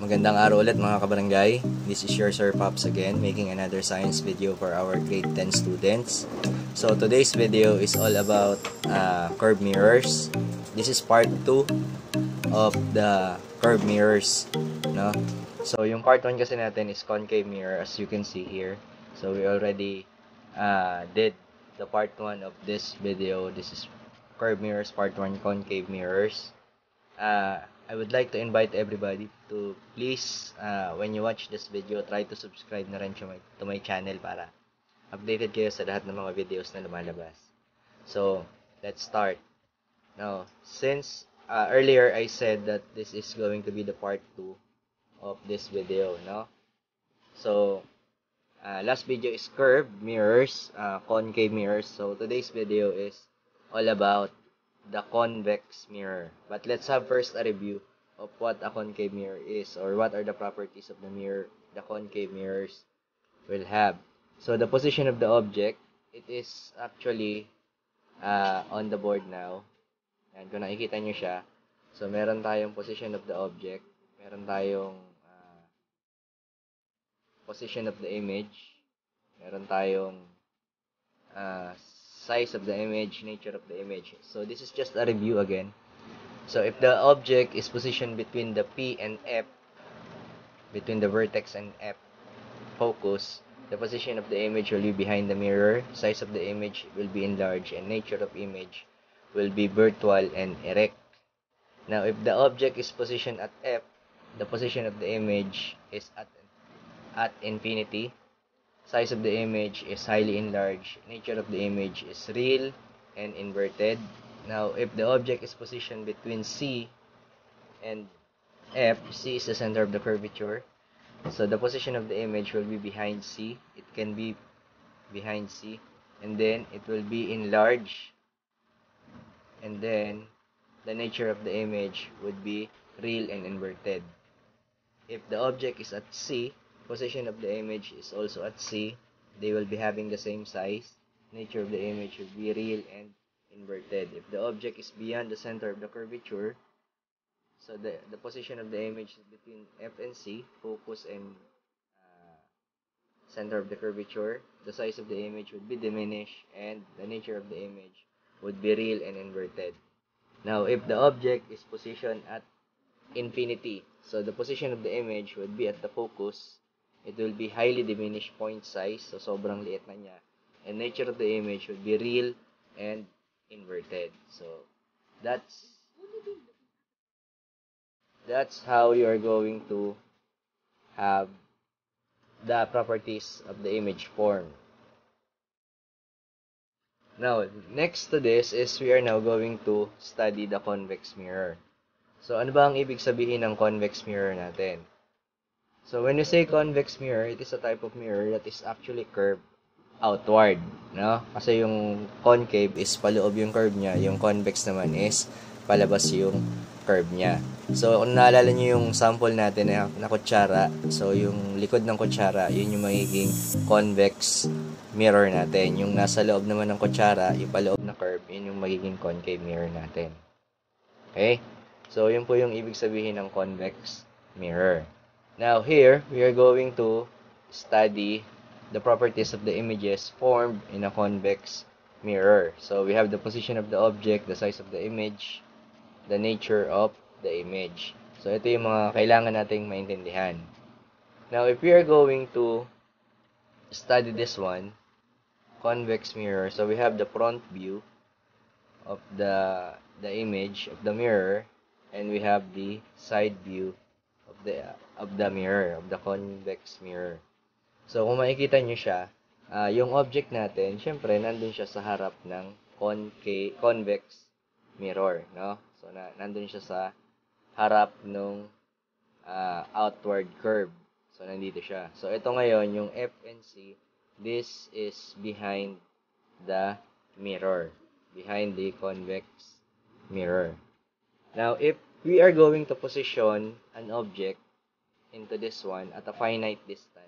Magandang araw ulit mga kabarangay. This is your Sir Pops again, making another science video for our grade 10 students. So today's video is all about curved mirrors. This is part 2 of the curved mirrors, no? So yung part 1 kasi natin is concave mirror, as you can see here. So we already did the part 1 of this video. This is curved mirrors part 1, concave mirrors. I would like to invite everybody to please, when you watch this video, try to subscribe na rin to my channel para updated kayo sa lahat ng mga videos na lumalabas. So, let's start. Now, since earlier I said that this is going to be the part 2 of this video, no? So, last video is curved mirrors, concave mirrors. So, today's video is all about the convex mirror. But let's have first a review of what a concave mirror is, or what are the properties of the mirror the concave mirrors will have. So the position of the object, it is actually on the board now. And kung nakikita nyo siya, so meron tayong position of the object, meron tayong position of the image, meron tayong size of the image, nature of the image. So this is just a review again. So if the object is positioned between the P and F, between the vertex and F focus, the position of the image will be behind the mirror, size of the image will be enlarged, and nature of image will be virtual and erect. Now if the object is positioned at F, the position of the image is at infinity. Size of the image is highly enlarged. Nature of the image is real and inverted. Now, if the object is positioned between C and F, C is the center of the curvature. So, the position of the image will be behind C. It can be behind C. And then, it will be enlarged. And then, the nature of the image would be real and inverted. If the object is at C, position of the image is also at C. They will be having the same size. Nature of the image will be real and inverted. If the object is beyond the center of the curvature, so the position of the image is between F and C, focus and center of the curvature, the size of the image would be diminished, and the nature of the image would be real and inverted. Now, if the object is positioned at infinity, so the position of the image would be at the focus, it will be highly diminished point size, so sobrang liit na niya. And nature of the image would be real and inverted. So, that's how you are going to have the properties of the image form. Now, next to this is we are now going to study the convex mirror. So, ano ba ang ibig sabihin ng convex mirror natin? So, when you say convex mirror, it is a type of mirror that is actually curved outward, no? Kasi yung concave is paloob yung curve niya, yung convex naman is palabas yung curve niya. So, kung naalala niyo yung sample natin na kutsara, so yung likod ng kutsara, yun yung magiging convex mirror natin. Yung nasa loob naman ng kutsara, yung paloob na curve, yun yung magiging concave mirror natin. Okay? So, yun po yung ibig sabihin ng convex mirror. Now, here, we are going to study the properties of the images formed in a convex mirror. So, we have the position of the object, the size of the image, the nature of the image. So, ito yung mga kailangan nating maintindihan. Now, if we are going to study this one, convex mirror, so we have the front view of the image of the mirror, and we have the side view of the mirror, of the convex mirror. So, kung makikita nyo siya, yung object natin, syempre, nandun siya sa harap ng convex mirror, no? So, nandun siya sa harap ng outward curve. So, nandito siya. So, ito ngayon, yung F and C, this is behind the mirror, behind the convex mirror. Now, if we are going to position an object into this one at a finite distance,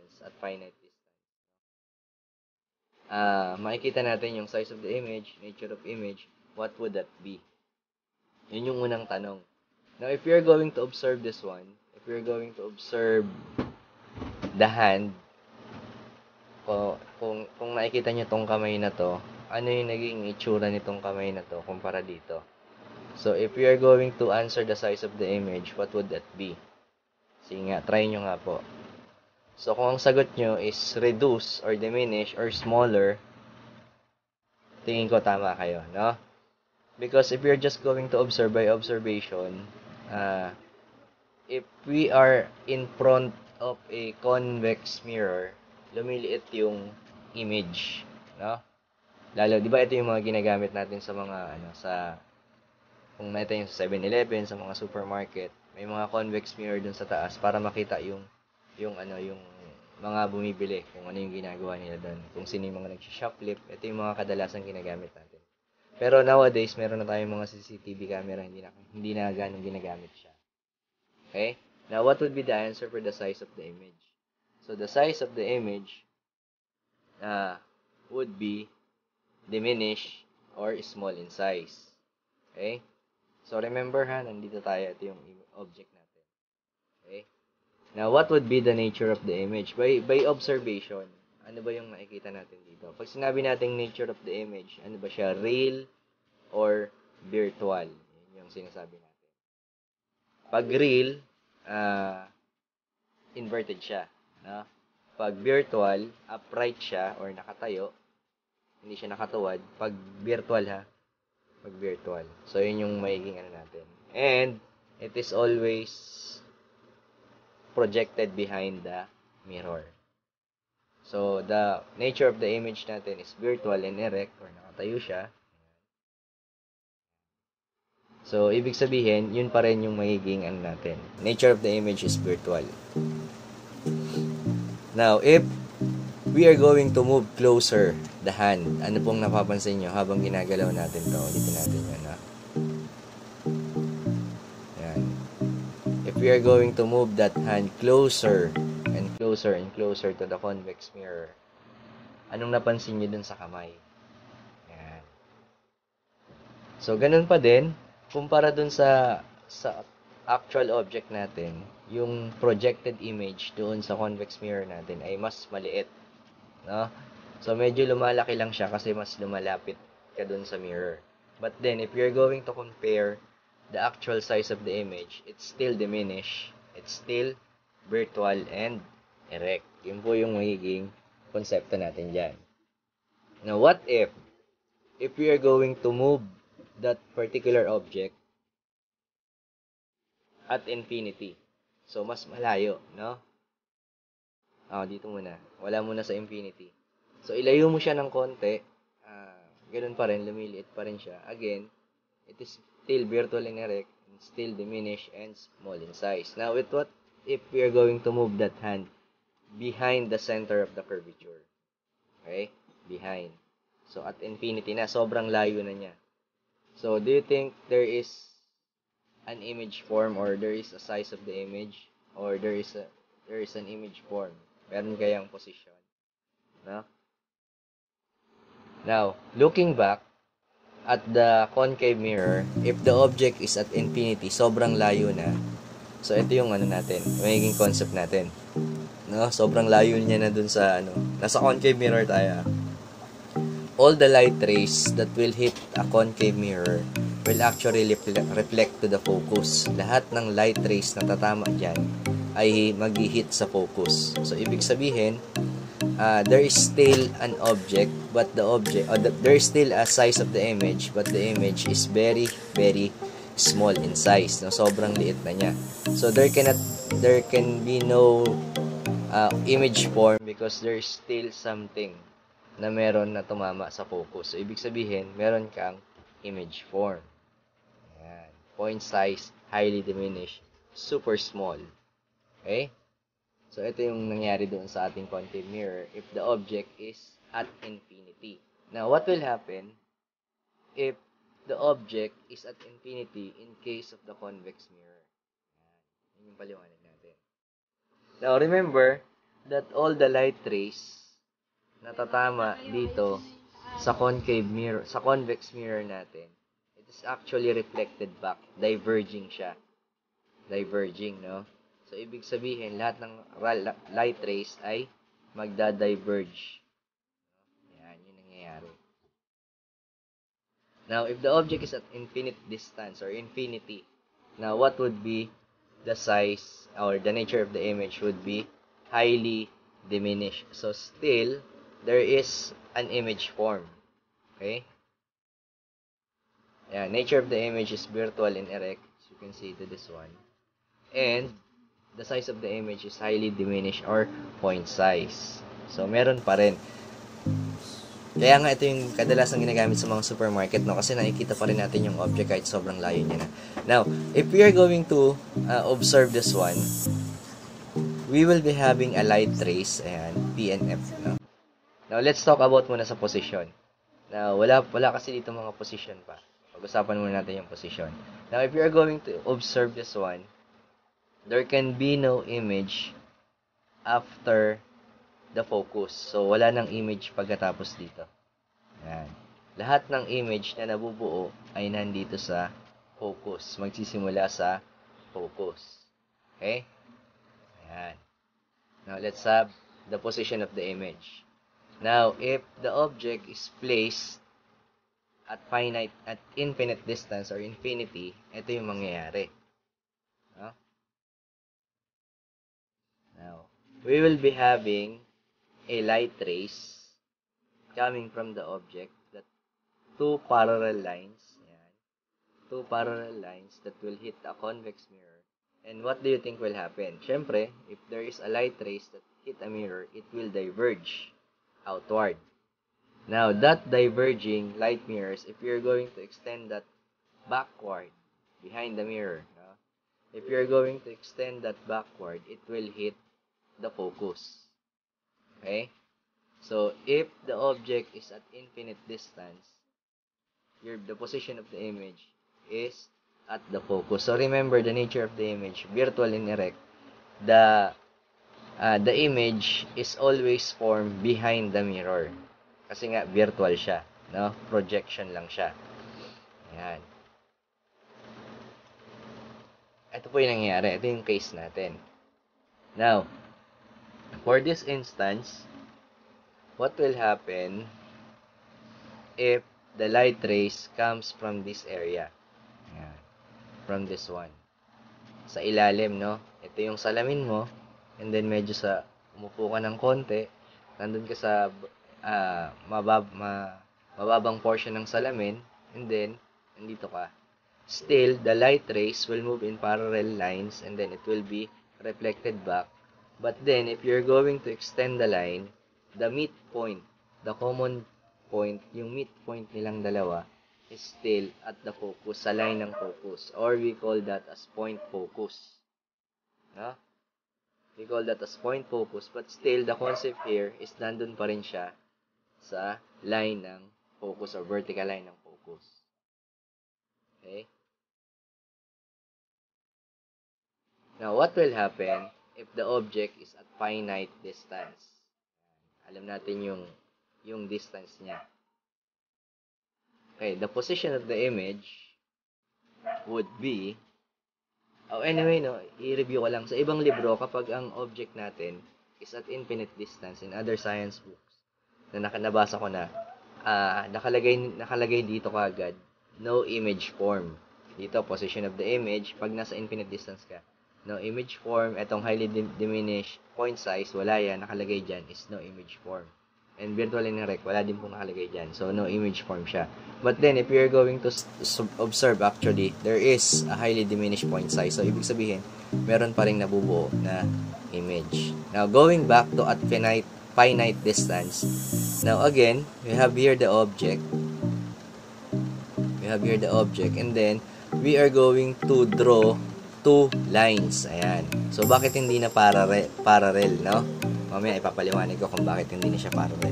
makikita natin yung size of the image, nature of image, what would that be? Yun yung unang tanong. Now, if we are going to observe this one, if we're going to observe the hand, kung nakikita nyo tong kamay na to, ano yung naging itsura nitong kamay na to kumpara dito. So, if we are going to answer the size of the image, what would that be? Sige nga, try nyo nga po. So, kung ang sagot nyo is reduce or diminish or smaller, tingin ko tama kayo, no? Because if you're just going to observe by observation, if we are in front of a convex mirror, lumiliit yung image, no? Lalo, di ba ito yung mga ginagamit natin sa mga, kung nakita yung sa 7-Eleven, sa mga supermarket, may mga convex mirror dun sa taas para makita yung mga bumibili, kung ano yung ginagawa nila doon. Kung sino yung mga nag-shoplift, ito yung mga kadalasan ginagamit natin. Pero nowadays, meron na tayong mga CCTV camera, hindi na ganun ginagamit siya. Okay? Now, what would be the answer for the size of the image? So, the size of the image would be diminish or small in size. Okay? So, remember nandito tayo. Ito yung object natin. Okay? Now, what would be the nature of the image? By observation, ano ba yung makikita natin dito? Pag sinabi natin nature of the image, ano ba siya? Real or virtual? Yun yung sinasabi natin. Pag real, inverted siya. No? Pag virtual, upright siya or nakatayo. Hindi siya nakatuwad. Pag virtual pag virtual. So, yun yung magiging natin. And, it is always projected behind the mirror. So, the nature of the image natin is virtual and erect or nakatayo siya. So, ibig sabihin, yun pa rin yung magiging natin. Nature of the image is virtual. Now, if we are going to move closer the hand, ano pong napapansin nyo habang ginagalaw natin to? Ulitin natin yun, Yan. If we are going to move that hand closer and closer and closer to the convex mirror, anong napansin nyo dun sa kamay? Yan. So, ganun pa din, kumpara dun sa actual object natin, yung projected image doon sa convex mirror natin ay mas maliit. No? So, medyo lumalaki lang siya kasi mas lumalapit ka dun sa mirror. But then, if you're going to compare the actual size of the image, it's still diminished. It's still virtual and erect. Yun po yung magiging konsepto natin dyan. Now, what if we are going to move that particular object at infinity? So, mas malayo, no? Dito muna. Wala muna sa infinity. So, ilayo mo siya ng konti. Ganun pa rin, lumiliit pa rin siya. Again, it is still virtual and erect, and still diminished and small in size. Now, what if we are going to move that hand behind the center of the curvature? Okay? Behind. So, at infinity na. Sobrang layo na niya. So, do you think there is an image form or there is a size of the image or there is an image form? Meron kayang position? No? Now, looking back at the concave mirror, if the object is at infinity, sobrang layo na. So, ito yung natin, magiging concept natin. No? Sobrang layo niya na dun sa, nasa concave mirror tayo. All the light rays that will hit a concave mirror will actually reflect to the focus. Lahat ng light rays na tatama dyan ay mag-hit sa focus. So, ibig sabihin, there is still an object, but there is still a size of the image, but the image is very, very small in size. No? Sobrang liit na niya. So, there can be no image form because there is still something na meron na tumama sa focus. So, ibig sabihin, meron kang image form. Ayan. Point size, highly diminished, super small. Okay? So, ito yung nangyari doon sa ating concave mirror if the object is at infinity. Now, what will happen if the object is at infinity in case of the convex mirror? Yan yung paliwanag natin. Now, remember that all the light rays na tatama dito sa concave mirror, sa convex mirror natin, it is actually reflected back. Diverging siya. Diverging, no? So, So, ibig sabihin, lahat ng light rays ay magda-diverge. Yan, yun nangyayari. Now, if the object is at infinite distance or infinity, now what would be the size or the nature of the image would be highly diminished. So, still, there is an image form. Okay? Yeah, nature of the image is virtual and erect. As you can see to this one. And the size of the image is highly diminished or point size. So, meron pa rin. Kaya nga ito yung kadalasang ginagamit sa mga supermarket, no? Kasi nakikita pa rin natin yung object kahit sobrang layo niya na. Now, if we are going to observe this one, we will be having a light rays, ayan, P and F, no? Now, let's talk about muna sa position. Now, wala kasi dito mga position pa. Pag-usapan muna natin yung position. Now, if you are going to observe this one, there can be no image after the focus. So, wala nang image pagkatapos dito. Ayan. Lahat ng image na nabubuo ay nandito sa focus. Magsisimula sa focus. Okay? Ayan. Now, let's have the position of the image. Now, if the object is placed at infinite distance or infinity, ito yung mangyayari. No? Now, we will be having a light rays coming from the object, that two parallel lines that will hit a convex mirror. And what do you think will happen? Syempre, if there is a light rays that hit a mirror, it will diverge outward. Now, that diverging light mirrors, if you're going to extend that backward behind the mirror, no? If you're going to extend that backward, it will hit the focus. Okay? So, if the object is at infinite distance, the position of the image is at the focus. So, remember the nature of the image, virtual and erect. The image is always formed behind the mirror. Kasi nga, virtual siya. No? Projection lang siya. Ayan. Ito po yung nangyayari. Ito yung case natin. Now, for this instance, what will happen if the light rays comes from this area? Ayan. From this one. Sa ilalim, no? Ito yung salamin mo. And then, medyo umupo ka ng konti. Nandun ka sa mababang portion ng salamin. And then, nandito ka. Still, the light rays will move in parallel lines. And then, it will be reflected back. But then, if you're going to extend the line, the midpoint, the common point, yung midpoint nilang dalawa, is still at the focus, sa line ng focus. Or we call that as point focus. No? We call that as point focus. But still, the concept here is nandun pa rin siya sa line ng focus or vertical line ng focus. Okay? Now, what will happen if the object is at finite distance? Alam natin yung distance niya. Okay, the position of the image would be, anyway, no, i-review ko lang. Sa ibang libro, kapag ang object natin is at infinite distance, in other science books, na nabasa ko na, nakalagay dito kaagad, no image form. Dito, position of the image, pag nasa infinite distance ka, no image form, etong highly diminished point size, wala yan, nakalagay dyan, is no image form. And virtual and erect, wala din pong nakalagay dyan. So, no image form siya. But then, if you're going to observe, actually, there is a highly diminished point size. So, ibig sabihin, meron pa rin nabubuo na image. Now, going back to at finite distance. Now, again, we have here the object. And then, we are going to draw two lines. Ayan. So, bakit hindi na parallel, no? Mamaya ipapaliwanag ko kung bakit hindi na siya parallel.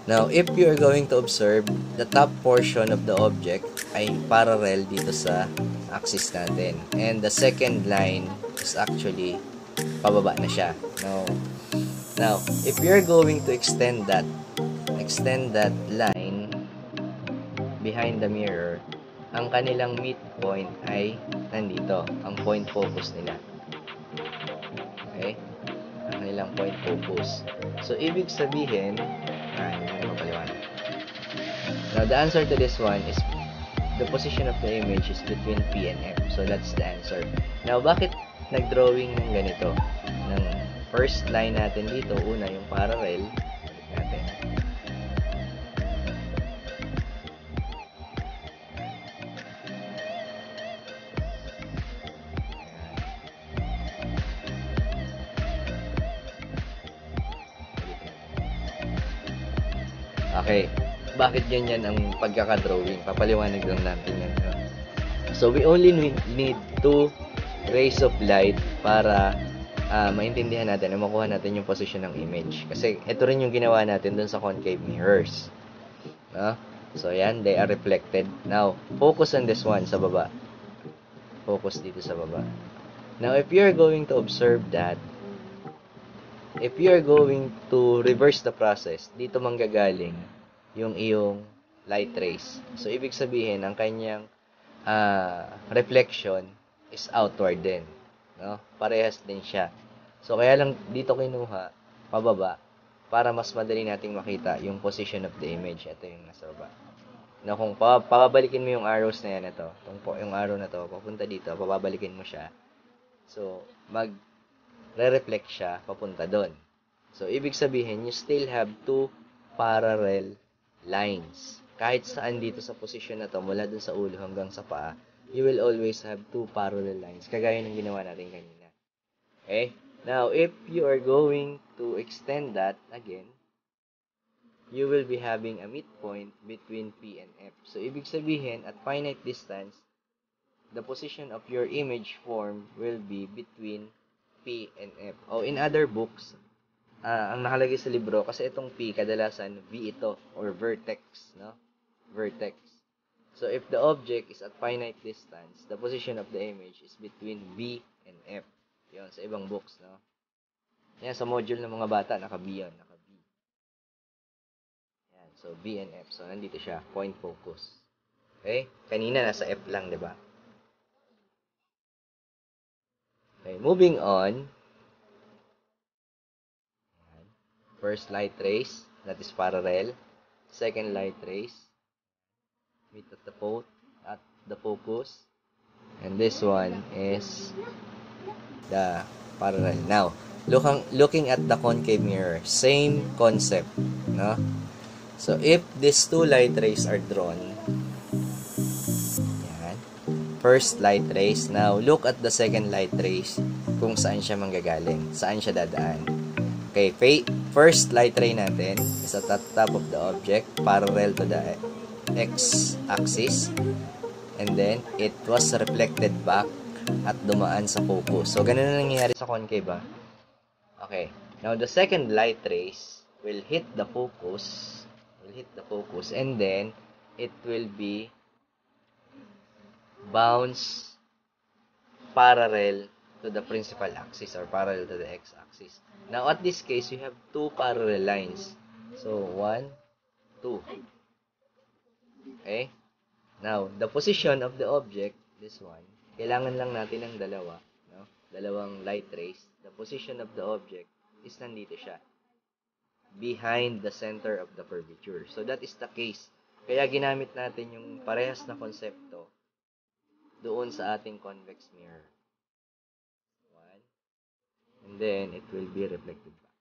Now, if you are going to observe, the top portion of the object ay parallel dito sa axis natin. And the second line is actually pababa na siya. Now, if you're going to extend that line behind the mirror, ang kanilang midpoint ay nandito, ang point focus nila. kanilang point focus. So, ibig sabihin, mapaliwanag. Now, the answer to this one is the position of the image is between P and F. So, that's the answer. Now, bakit nag-drawing ng ganito? Ng first line natin dito, una yung parallel. Balik natin. Okay. Bakit ganyan ang pagkaka-drawing? Papaliwanag lang natin yan. No? So, we only need 2 rays of light para maintindihan natin, makuha natin yung position ng image. Kasi, ito rin yung ginawa natin dun sa concave mirrors. No? So, yan, they are reflected. Now, focus on this one sa baba. Focus dito sa baba. Now, if you're going to observe that, if you're going to reverse the process, dito manggagaling yung iyong light rays. So, ibig sabihin, ang kanyang reflection is outward din. No? Parehas din siya. So, kaya lang dito kinuha, pababa, para mas madali nating makita yung position of the image. Ito yung nasa baba. Now, kung pababalikin mo yung arrows na yan, ito, yung arrow na to, papunta dito, pababalikin mo siya. So, re-reflect siya, papunta doon. So, ibig sabihin, you still have 2 parallel lines. Kahit saan dito sa position na to, mula dun sa ulo hanggang sa paa, you will always have 2 parallel lines. Kagaya ng ginawa natin kanina. Okay? Now, if you are going to extend that again, you will be having a midpoint between P and F. So, ibig sabihin, at finite distance, the position of your image form will be between P and F. O, in other books, ang nakalagay sa libro, kasi itong P, kadalasan, V ito, or vertex, no? Vertex. So, if the object is at finite distance, the position of the image is between B and F. Yun, sa ibang books, no? Yan, sa module ng mga bata, naka-B yun, naka-B. Yan, so, B and F. So, nandito siya, point focus. Okay? Kanina, nasa F lang, di ba? Okay, moving on. First light rays, that is parallel. Second light rays, meet at the focus. And this one is the parallel. Now, looking at the concave mirror, same concept, no? So, if these 2 light rays are drawn, yan, first light rays, now, look at the second light rays, kung saan siya manggagaling, saan siya dadaan. Okay, first light ray natin is at the top of the object, parallel to the x-axis, and then it was reflected back at dumaan sa focus. So, ganun na nangyayari sa concave, ba? Okay, now the second light rays will hit the focus, and then it will be bounce parallel to the principal axis or parallel to the x-axis. Now, at this case, you have 2 parallel lines. So, 1, 2. Okay? Now, the position of the object, this one, kailangan lang natin ng dalawa, no? Dalawang light rays. The position of the object is nandito siya, behind the center of the curvature. So, that is the case. Kaya ginamit natin yung parehas na konsepto doon sa ating convex mirror. And then, it will be reflected back.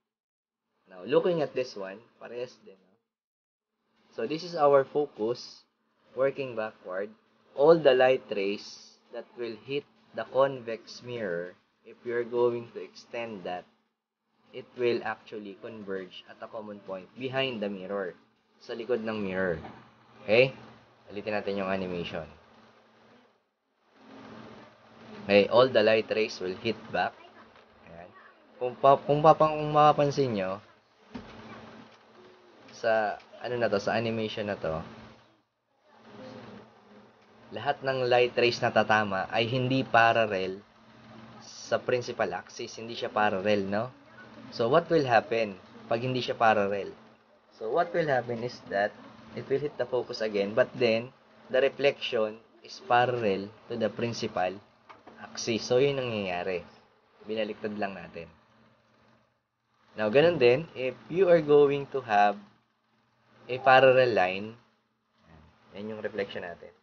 Now, looking at this one, parehas din. No? So, this is our focus, working backward. All the light rays that will hit the convex mirror, if you're going to extend that, it will actually converge at a common point behind the mirror, sa likod ng mirror. Okay? Ulitin natin yung animation. Okay, all the light rays will hit back. Kung mapapansin nyo, sa sa animation na to, lahat ng light rays na tatama ay hindi parallel sa principal axis, hindi siya parallel, no? So, what will happen pag hindi siya parallel? So, what will happen is that it will hit the focus again, but then, the reflection is parallel to the principal axis. So, yun ang nangyayari. Binaliktad lang natin. Now, ganun din, if you are going to have a parallel line, yan yung reflection natin.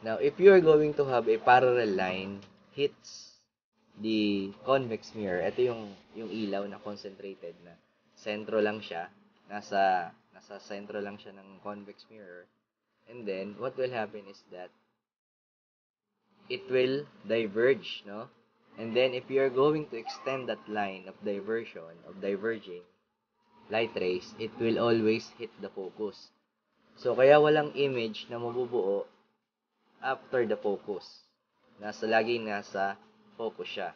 Now, if you are going to have a parallel line hits the convex mirror, ito yung ilaw na concentrated na sentro lang siya, nasa sentro lang siya ng convex mirror. And then, what will happen is that it will diverge, no? And then, if you are going to extend that line of diversion, of diverging light rays, it will always hit the focus. So, kaya walang image na mabubuo after the focus. Laging nasa focus siya.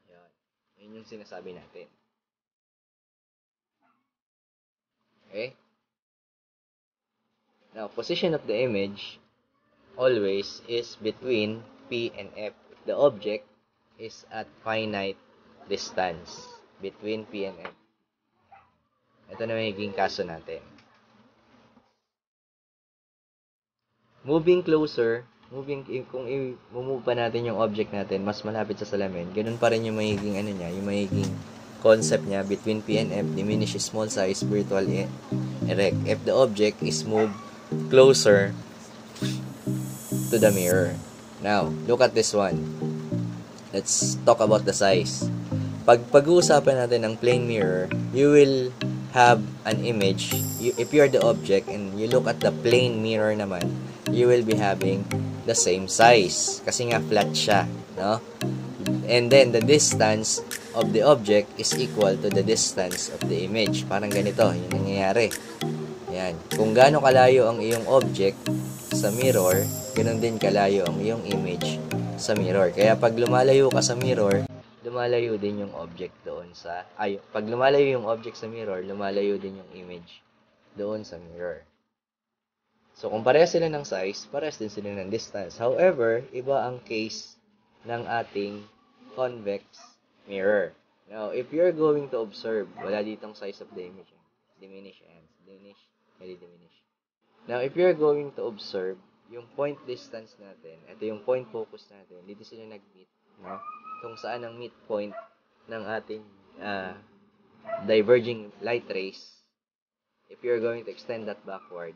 Yan. Yun yung sinasabi natin. Okay? Now, position of the image always is between P and F. If the object is at finite distance between P and F. Ito na magiging kaso natin. Moving closer, kung i-move pa natin yung object natin, mas malapit sa salamin, ganun pa rin yung magiging yung magiging concept niya between P and F, diminish small size, virtual erect. If the object is moved closer to the mirror. Now, look at this one. Let's talk about the size. Pag-uusapan natin ng plane mirror, you will have an image. If you are the object and you look at the plane mirror naman, you will be having the same size. Kasi nga flat siya, no? And then, the distance of the object is equal to the distance of the image. Parang ganito, yun nangyayari. Yan. Kung gaano kalayo ang iyong object sa mirror, ganoon din kalayo ang iyong image sa mirror. Kaya pag lumalayo ka sa mirror, lumalayo din yung object doon sa... pag lumalayo yung object sa mirror, lumalayo din yung image doon sa mirror. So, kung parehas sila ng size, parehas din sila ng distance. However, iba ang case ng ating convex mirror. Now, if you're going to observe, wala ditong size of the image. Diminish. Now, if you're going to observe, yung point distance natin, ito yung point focus natin, dito sila nag-meet, no? Kung saan ang midpoint ng ating diverging light rays, if you're going to extend that backward,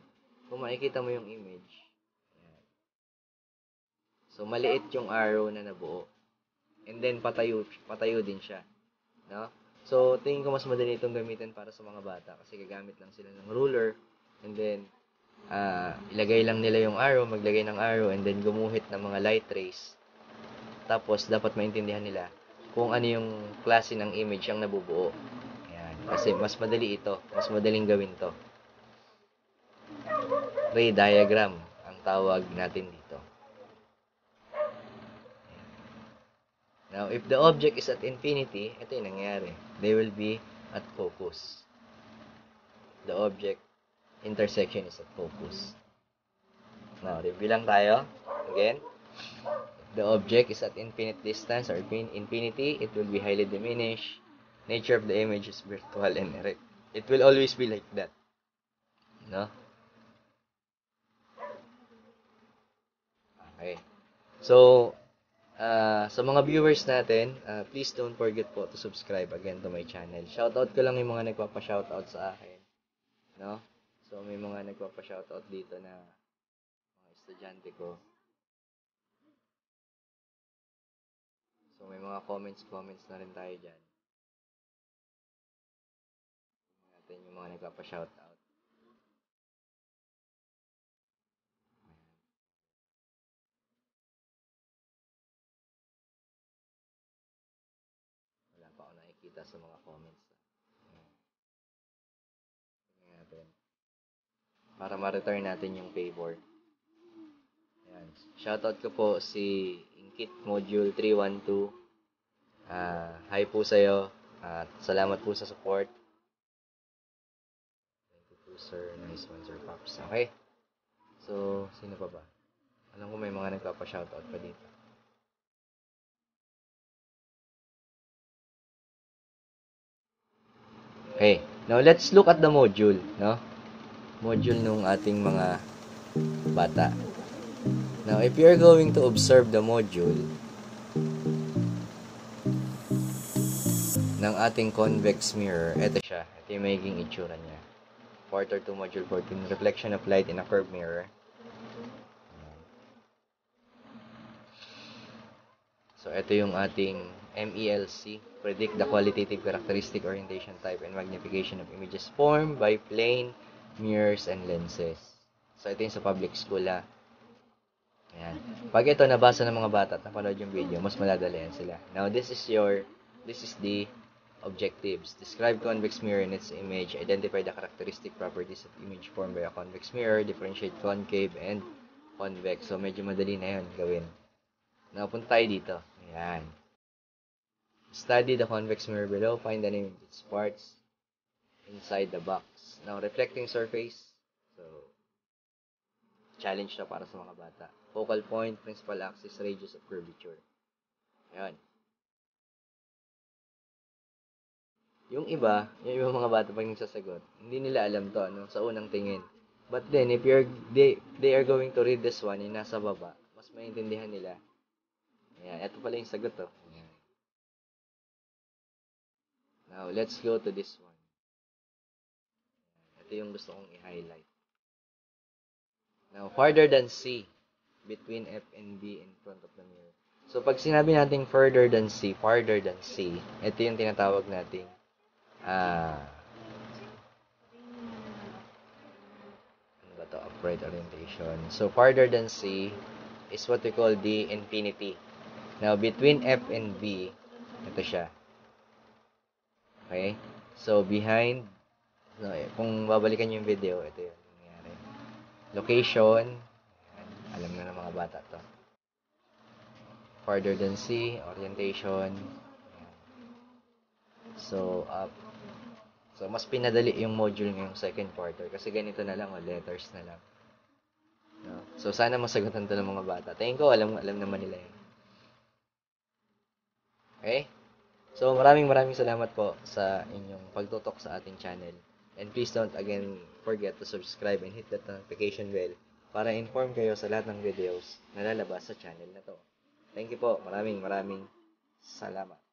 kung makikita mo yung image, ayan. So, maliit yung arrow na nabuo. And then, patayo din siya. No? So, tingin ko mas madali itong gamitin para sa mga bata kasi gagamit lang sila ng ruler and then, ilagay lang nila yung arrow, maglagay ng arrow and then gumuhit ng mga light rays. Tapos, dapat maintindihan nila kung ano yung klase ng image ang nabubuo. Ayan. Kasi mas madali ito. Mas madaling gawin to. Ray diagram ang tawag natin dito. Now, if the object is at infinity, ito yung nangyayari. They will be at focus. The object intersection is at focus. Now, review lang tayo. Again, if the object is at infinite distance or infinity, it will be highly diminished. Nature of the image is virtual and erect. It will always be like that. No? Okay. So, sa mga viewers natin, please don't forget po to subscribe again to my channel. Shoutout ko lang yung mga nagpapa-shoutout sa akin. No? So, may mga nagpapa-shoutout dito na mga estudyante ko. So, may mga comments na rin tayo dyan. Natin yung mga nagpapa-shoutout. Kita sa mga comments. Para ma-return natin yung favor. Ayan. Shoutout ko po si Inkit Module 312. Hi po sa'yo. At salamat po sa support. Thank you po, sir. Nice one, Sir Pops. Okay. So, sino pa ba? Alam ko may mga nagpapa-shoutout pa dito. Okay. Now, let's look at the module, no? Module nung ating mga bata. Now, if you're going to observe the module, ng ating convex mirror, ito siya. Ito yung magiging itsura niya. Quarter 2, module 14, reflection of light in a curved mirror. So, ito yung ating MELC, predict the qualitative characteristic, orientation type, and magnification of images formed by plane, mirrors, and lenses. So, ito yung sa public school, ha. Ayan. Pag ito nabasa ng mga bata at napanood yung video, mas maladalian sila. Now, this is the objectives. Describe convex mirror and its image. Identify the characteristic properties of image formed by a convex mirror. Differentiate concave and convex. So, medyo madali na yun gawin. Now, punta tayo dito. Ayan. Study the convex mirror below. Find the name of its parts inside the box. Now, reflecting surface. So, challenge na para sa mga bata. Focal point, principal axis, radius of curvature. Ayan. Yung iba mga bata pag nagsasagot, hindi nila alam to, ano, sa unang tingin. But then, if they are going to read this one, yung nasa baba, mas maintindihan nila. Ayan, ito pala yung sagot, to. Ayan. Now, let's go to this one. Ito yung gusto kong i-highlight. Now, farther than C, between F and B in front of the mirror. So, pag sinabi natin farther than C, ito yung tinatawag nating ano ba to? Upright orientation. So, farther than C is what we call the infinity. Now, between F and B, ito siya. Okay? So, behind, no, kung babalikan yung video, ito yung nangyari. Location, alam na ng mga bata to. Farther than C, orientation. So, up. So, mas pinadali yung module ngayong second quarter kasi ganito na lang, letters na lang. No? So, sana masagutan to ng mga bata. Tingin ko, alam naman nila yun. Okay? So, maraming salamat po sa inyong pagtutok sa ating channel. And please don't again forget to subscribe and hit that notification bell para inform kayo sa lahat ng videos na lalabas sa channel na to. Thank you po. Maraming salamat.